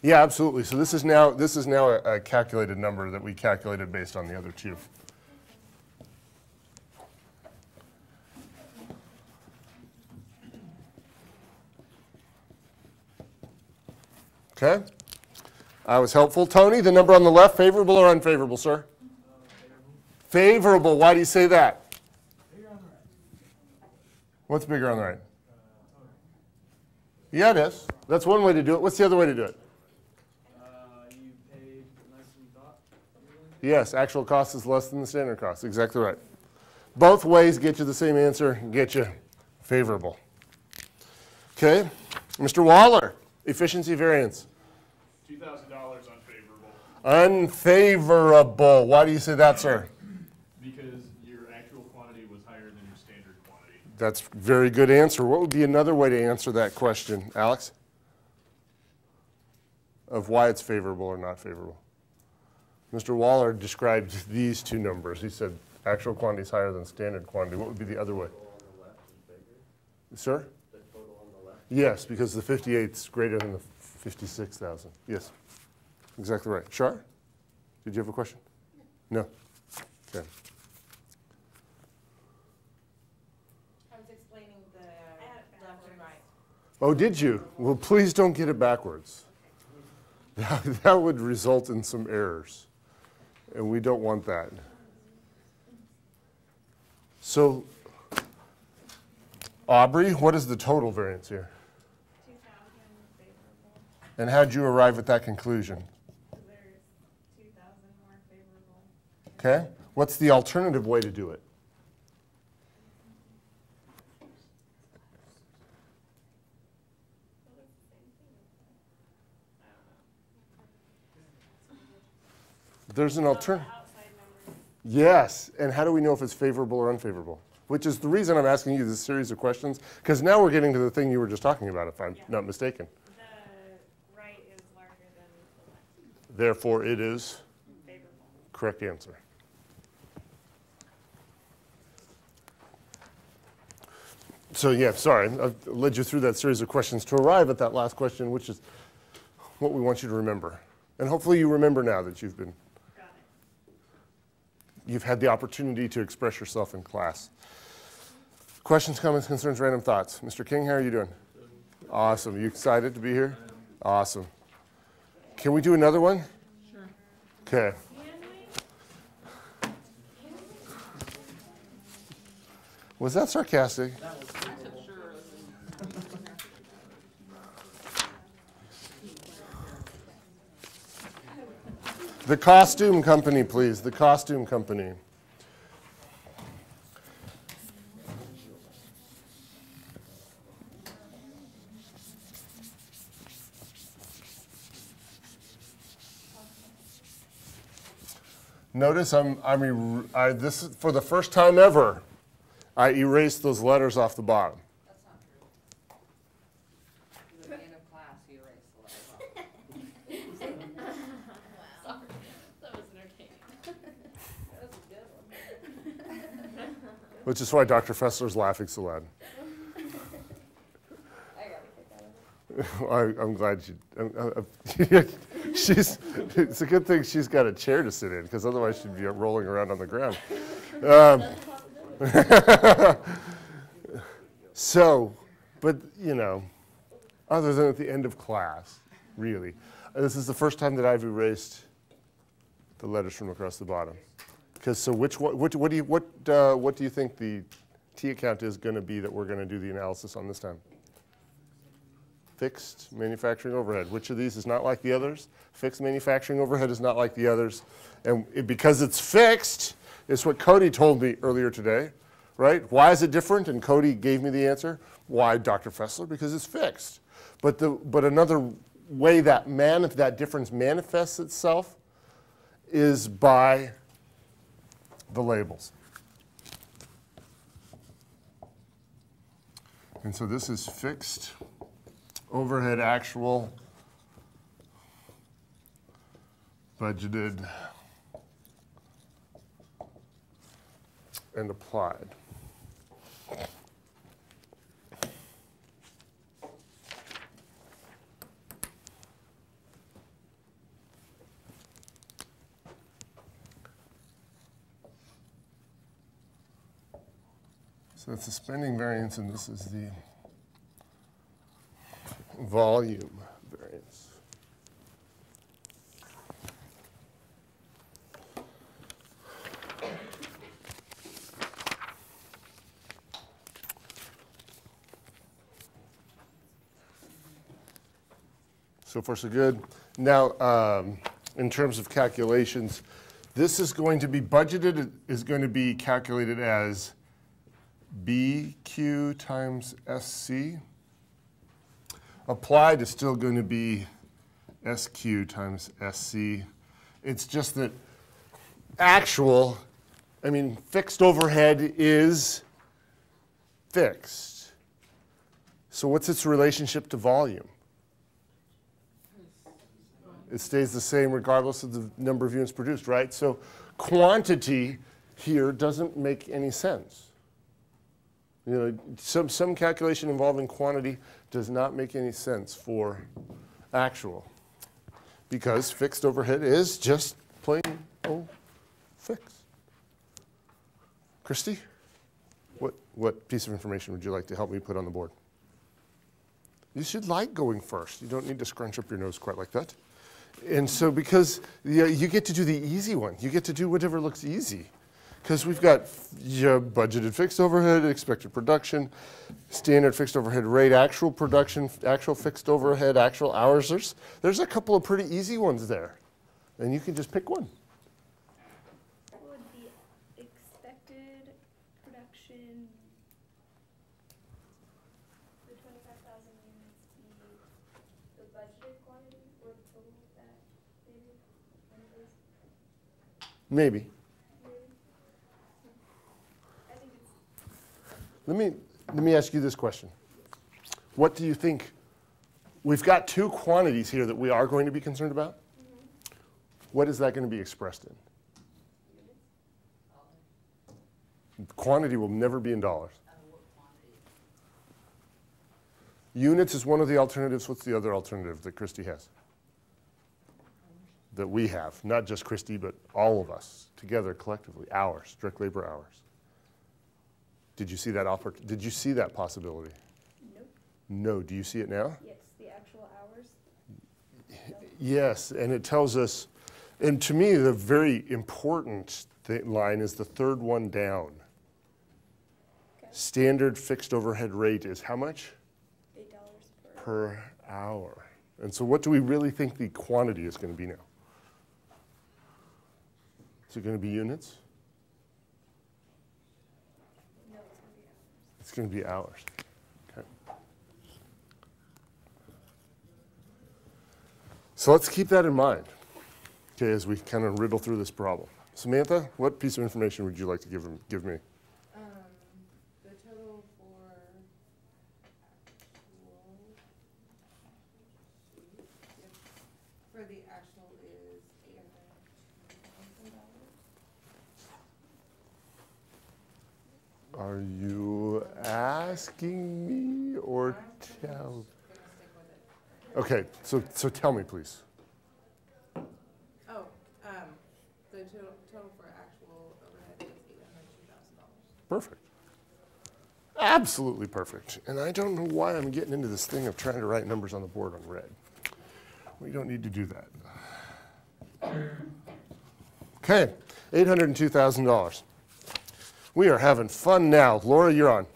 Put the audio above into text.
Yeah, absolutely. So this is now a calculated number that we calculated based on the other two. Okay. I was helpful. Tony, the number on the left, favorable or unfavorable, sir? Favorable. Why do you say that? Bigger on the right. What's bigger on the right? Yeah, it is. That's one way to do it. What's the other way to do it? You paid less than you thought. Yes, actual cost is less than the standard cost. Exactly right. Both ways get you the same answer, get you favorable. Okay. Mr. Waller, efficiency variance. $2,000 unfavorable. Unfavorable. Why do you say that, sir? Because your actual quantity was higher than your standard quantity. That's a very good answer. What would be another way to answer that question, Alex? Of why it's favorable or not favorable. Mr. Waller described these two numbers. He said actual quantity is higher than standard quantity. What would be the other way? The total on the left is bigger? Sir? The total on the left? Yes, because the 58 is greater than the 56,000. Yes, exactly right. Shar, did you have a question? No? Okay. I was explaining the left and right. Oh, did you? Well, please don't get it backwards. That would result in some errors, and we don't want that. So, Aubrey, what is the total variance here? 2,000 favorable. And how'd you arrive at that conclusion? There's 2,000 more favorable. Okay. What's the alternative way to do it? Well, it's the same thing. I don't know. There's an alternative. Outside numbers. Yes. And how do we know if it's favorable or unfavorable? Which is the reason I'm asking you this series of questions, because now we're getting to the thing you were just talking about, if I'm not mistaken. The right is larger than the left. Therefore, it is Favorable. correct answer. So yeah, sorry, I've led you through that series of questions to arrive at that last question, which is what we want you to remember. And hopefully you remember now that you've had the opportunity to express yourself in class. Questions, comments, concerns, random thoughts. Mr. King, how are you doing? Awesome. Are you excited to be here? Awesome. Can we do another one? Sure. Okay. Was that sarcastic? The costume company, please. The costume company. Notice this is for the first time ever, I erased those letters off the bottom. That's not true. At the end of class, you erase the letters off. Wow. That was entertaining. That was a good one. Which is why Dr. Fessler's laughing so loud. I got a kick out of it. I'm glad it's a good thing she's got a chair to sit in, because otherwise she'd be rolling around on the ground. So, but other than at the end of class, really, this is the first time that I've erased the letters from across the bottom. Because so what do you think the T account is going to be that we're going to do the analysis on this time? Fixed manufacturing overhead. Which of these is not like the others? Fixed manufacturing overhead is not like the others. And because it's fixed, it's what Cody told me earlier today, right? Why is it different? And Cody gave me the answer. Why, Dr. Fessler? Because it's fixed. But another way that difference manifests itself is by the labels. And so this is fixed overhead actual, budgeted, and applied. So that's the spending variance, and this is the volume variance. So far, so good. Now, in terms of calculations, this is going to be budgeted, is going to be calculated as BQ times SC. Applied is still going to be SQ times SC. It's just that actual, I mean, fixed overhead is fixed. So what's its relationship to volume? It stays the same regardless of the number of units produced, right? So quantity here doesn't make any sense. You know, some calculation involving quantity does not make any sense for actual, because fixed overhead is just plain old fixed. Christy, what piece of information would you like to help me put on the board? You should like going first. You don't need to scrunch up your nose quite like that. And so because you get to do the easy one. You get to do whatever looks easy. Because we've got budgeted fixed overhead, expected production, standard fixed overhead rate, actual production, actual fixed overhead, actual hours. There's a couple of pretty easy ones there. And you can just pick one. Would the expected production, the 25,000 units, be the budgeted quantity or the total of that, maybe? One of those? Maybe. Let me ask you this question. What do you think? We've got two quantities here that we are going to be concerned about. What is that going to be expressed in? Quantity will never be in dollars. Units is one of the alternatives. What's the other alternative that Christy has? That we have, not just Christy, but all of us together collectively. Hours, direct labor hours. Did you see that Did you see that possibility? Nope. No. Do you see it now? Yes, the actual hours. Yes, and it tells us, and to me, the very important line is the third one down. Okay. Standard fixed overhead rate is how much? $8 Per hour. And so what do we really think the quantity is going to be now? Is it going to be units? No, it's going to be hours. It's going to be hours. Okay. So let's keep that in mind, okay, as we kind of riddle through this problem. Samantha, what piece of information would you like to give me? The total for the actual is $802,000. Are you asking me or tell? Okay, so tell me, please. Oh, the total for actual overhead is $802,000. Perfect. Absolutely perfect. And I don't know why I'm getting into this thing of trying to write numbers on the board on red. We don't need to do that. Okay, $802,000. We are having fun now. Laura, you're on.